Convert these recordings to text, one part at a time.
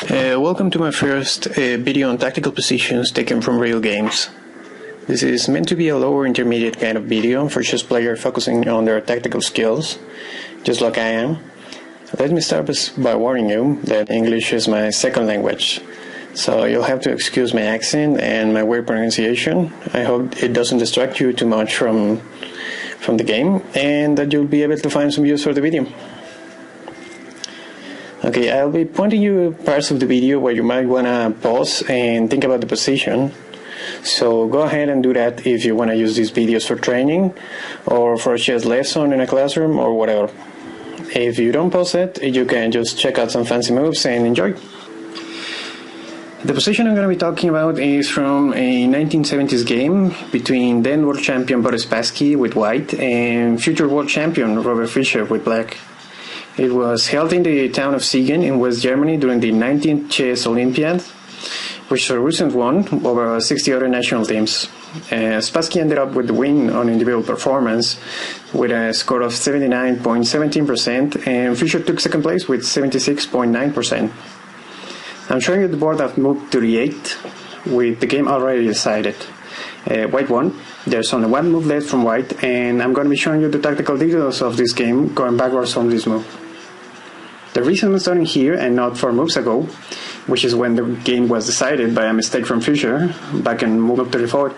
Welcome to my first video on tactical positions taken from real games. This is meant to be a lower intermediate kind of video for chess players focusing on their tactical skills, just like I am. Let me start by warning you that English is my second language, so you'll have to excuse my accent and my weird pronunciation. I hope it doesn't distract you too much from the game, and that you'll be able to find some use for the video. Okay, I'll be pointing you parts of the video where you might want to pause and think about the position. So go ahead and do that if you want to use these videos for training or for a chess lesson in a classroom or whatever. If you don't pause it, you can just check out some fancy moves and enjoy. The position I'm going to be talking about is from a 1970s game between then world champion Boris Spassky with white and future world champion Robert Fischer with black. It was held in the town of Siegen in West Germany during the 19th Chess Olympiad, which Rc1 won over 60 other national teams. Spassky ended up with the win on individual performance with a score of 79.17%, and Fischer took second place with 76.9%. I'm showing you the board of move 38 with the game already decided. White won. There's only one move left from white, and I'm going to be showing you the tactical details of this game going backwards from this move. The reason I'm starting here and not 4 moves ago, which is when the game was decided by a mistake from Fischer back in move 34,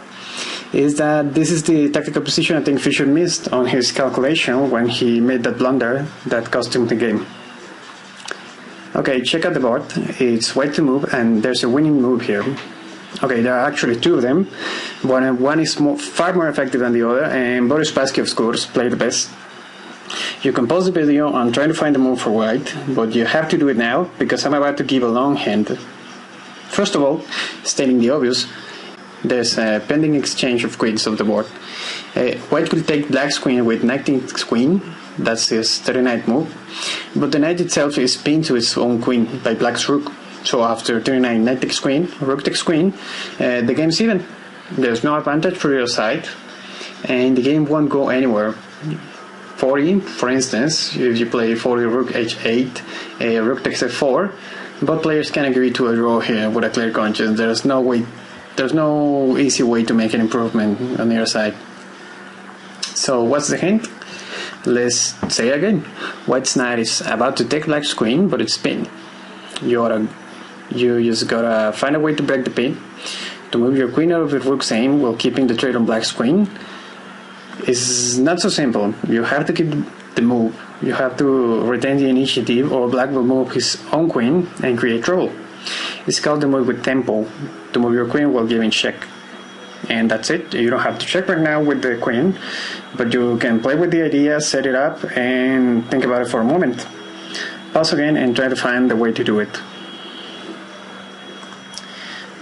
is that this is the tactical position I think Fischer missed on his calculation when he made that blunder that cost him the game. Okay, check out the board. It's white to move, and there's a winning move here. Okay, there are actually 2 of them. One is far more effective than the other, and Boris Spassky, of course, played the best. You can pause the video on trying to find the move for white, but you have to do it now because I'm about to give a long hint. First of all, stating the obvious, there's a pending exchange of queens of the board. White could take black's queen with knight takes queen, that's his 39th move, but the knight itself is pinned to its own queen by black's rook. So after 39, knight takes queen, rook takes queen, the game's even. There's no advantage for your side, and the game won't go anywhere. 40, for instance, if you play 40 rook h8, rook takes f4, both players can agree to a draw here with a clear conscience. There's no easy way to make an improvement on your side. So what's the hint? Let's say again. White's knight is about to take black's queen, but it's pinned. You just gotta find a way to break the pin, to move your queen out of the rook's aim while keeping the trade on black's queen. It's not so simple. You have to keep the move. You have to retain the initiative, or black will move his own queen and create trouble. It's called the move with tempo, to move your queen while giving check. And that's it. You don't have to check right now with the queen, but you can play with the idea, set it up, and think about it for a moment. Pause again and try to find the way to do it.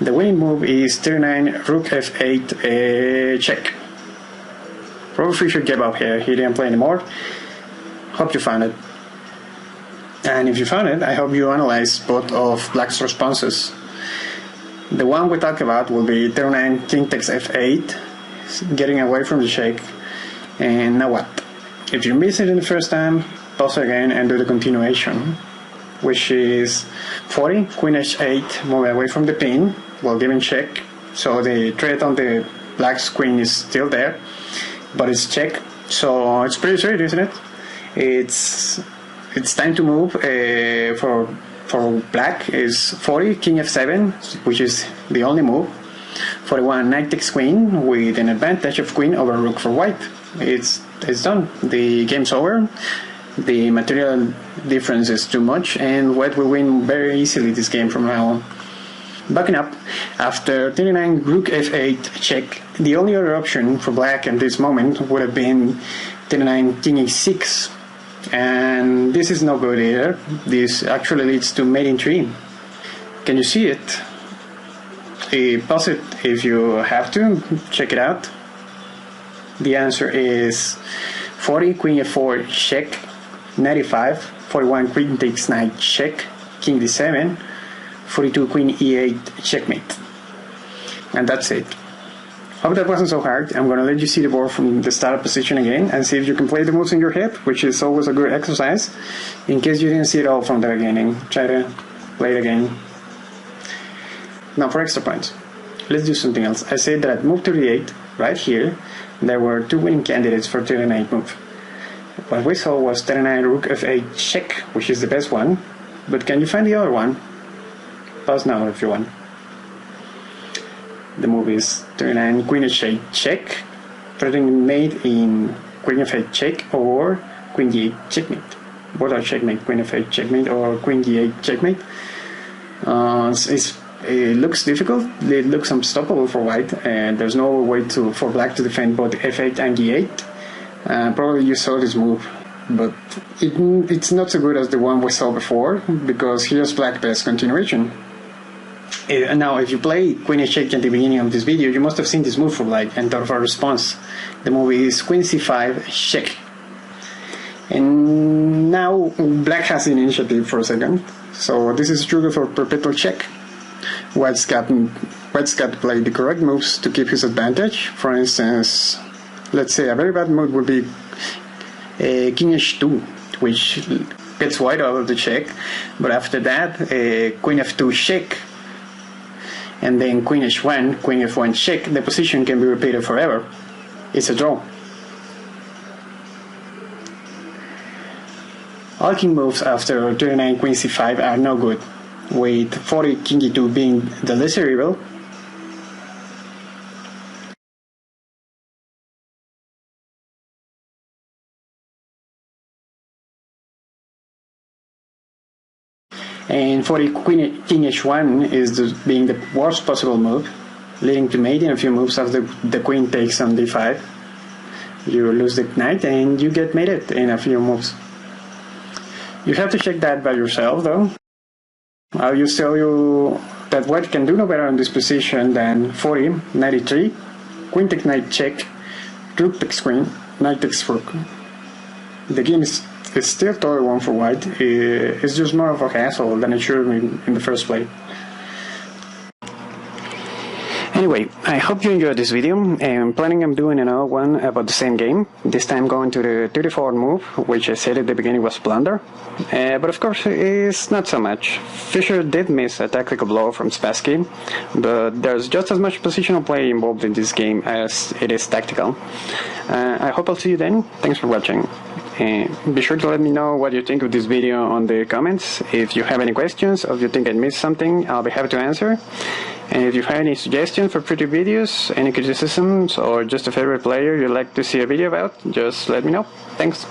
The winning move is 39 rook f8 check. Robert Fischer gave up here. He didn't play anymore. Hope you found it. And if you found it, I hope you analyze both of black's responses. The one we talked about will be 39 king takes f8, getting away from the check. And now what? If you miss it in the first time, pause again and do the continuation, which is 40 queen h8, move away from the pin while giving check. So the threat on the black's queen is still there, but it's check. So it's pretty straight, isn't it? It's time to move. For black is 40 king f7, which is the only move. 41 knight takes queen with an advantage of queen over rook for white. It's done. The game's over. The material difference is too much, and white will win very easily this game from now on. Backing up, after 39 rook f8 check, the only other option for black at this moment would have been 39 king e6, and this is no good either. This actually leads to mate in 3. Can you see it? Pause it if you have to, check it out. The answer is 40 queen f4 check, knight e5, 41 queen takes knight check, king d7, 42 queen e8 checkmate. And that's it. Hope that wasn't so hard. I'm going to let you see the board from the startup position again and see if you can play the moves in your head, which is always a good exercise. In case you didn't see it all from the beginning, try to play it again. Now for extra points, let's do something else. I said that at move 38, right here, there were two winning candidates for 39 move. What we saw was 39 rook f8 check, which is the best one, but can you find the other one? Pause now if you want. The move is 39 queen h8 check, threatening mate in queen f8 check or queen d8 checkmate. Both are checkmate, queen f8 checkmate or queen d8 checkmate. It looks difficult, it looks unstoppable for white, and there's no way for black to defend both f8 and d8. Probably you saw this move, but it's not so good as the one we saw before, because here's black best continuation. Now if you play queen h8 at the beginning of this video, you must have seen this move for black and thought of a response. The move is queen c5 check. And now black has the initiative for a second, so this is trigger for perpetual check. White's got to play the correct moves to keep his advantage. For instance, let's say a very bad move would be king h2, which gets white out of the check, but after that queen f2 check, and then queen h1, queen f1 check. The position can be repeated forever. It's a draw. All king moves after 39 queen c5 are no good, with 40 king e2 being the lesser evil. And 40 king h1 is being the worst possible move, leading to mate in a few moves after the queen takes on d5. You lose the knight and you get mated in a few moves. You have to check that by yourself though. I'll just tell you that white can do no better in this position than 40, 93, queen takes knight check, rook takes queen, knight takes rook. The game is still totally one for white. It's just more of a hassle than it should have been in the first place. Anyway, I hope you enjoyed this video. I'm planning on doing another one about the same game, this time going to the 34 move, which I said at the beginning was blunder. But of course it's not so much. Fischer did miss a tactical blow from Spassky, but there's just as much positional play involved in this game as it is tactical. I hope I'll see you then. Thanks for watching. Be sure to let me know what you think of this video on the comments. If you have any questions or if you think I missed something, I'll be happy to answer. And if you have any suggestions for future videos, any criticisms, or just a favorite player you'd like to see a video about, just let me know. Thanks.